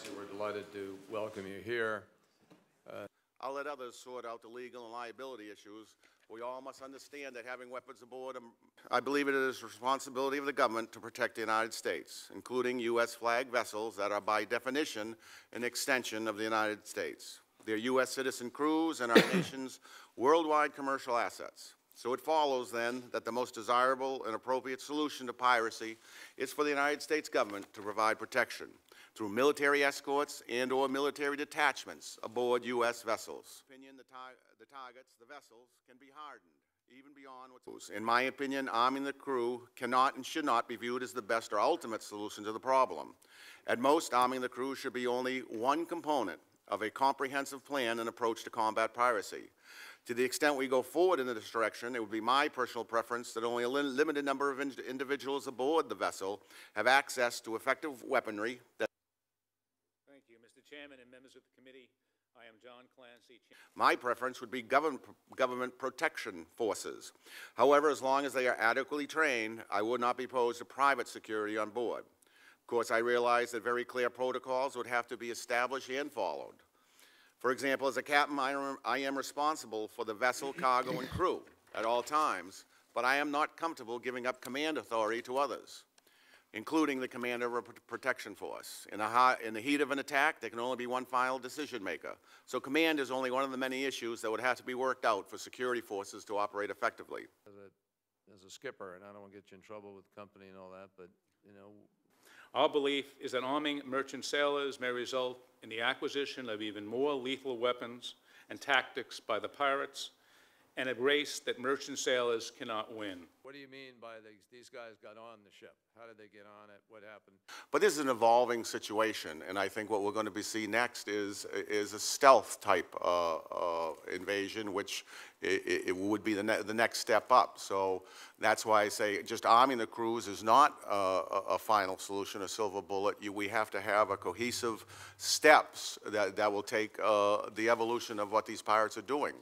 Piracy. We're delighted to welcome you here. I'll let others sort out the legal and liability issues. We all must understand that having weapons aboard, I believe it is the responsibility of the government to protect the United States, including U.S. flag vessels that are by definition an extension of the United States. They're U.S. citizen crews and our nation's worldwide commercial assets. So it follows, then, that the most desirable and appropriate solution to piracy is for the United States government to provide protection through military escorts and/or military detachments aboard U.S. vessels. The targets, the vessels, can be hardened, even beyond what's... In my opinion, arming the crew cannot and should not be viewed as the best or ultimate solution to the problem. At most, arming the crew should be only one component of a comprehensive plan and approach to combat piracy. To the extent we go forward in this direction, it would be my personal preference that only a limited number of individuals aboard the vessel have access to effective weaponry that... Thank you, Mr. Chairman and members of the committee. I am John Clancy. My preference would be government protection forces. However, as long as they are adequately trained, I would not be opposed to private security on board. Of course, I realize that very clear protocols would have to be established and followed. For example, as a captain, I am responsible for the vessel, cargo, and crew at all times, but I am not comfortable giving up command authority to others, including the commander of a protection force. In the heat of an attack, there can only be one final decision maker. So command is only one of the many issues that would have to be worked out for security forces to operate effectively. As a skipper, and I don't want to get you in trouble with the company and all that, but, you know... Our belief is that arming merchant sailors may result in the acquisition of even more lethal weapons and tactics by the pirates, and a race that merchant sailors cannot win. What do you mean by these guys got on the ship? How did they get on it? What happened? But this is an evolving situation, and I think what we're going to see next is a stealth type invasion, which it would be the next step up. So that's why I say just arming the crews is not a final solution, a silver bullet. We have to have a cohesive steps that will take the evolution of what these pirates are doing.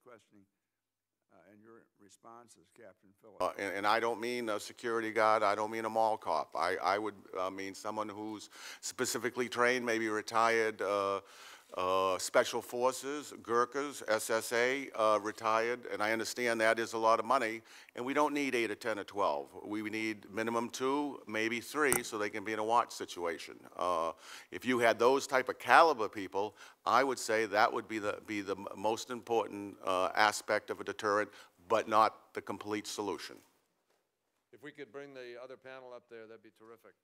Questioning and your response as Captain Phillips. And I don't mean a security guard, I don't mean a mall cop. I would mean someone who's specifically trained, maybe retired special forces, Gurkhas, SSA, retired, and I understand that is a lot of money, and we don't need 8 or 10 or 12. We need minimum 2, maybe 3, so they can be in a watch situation. If you had those type of caliber people, I would say that would be the most important aspect of a deterrent, but not the complete solution. If we could bring the other panel up there, that'd be terrific.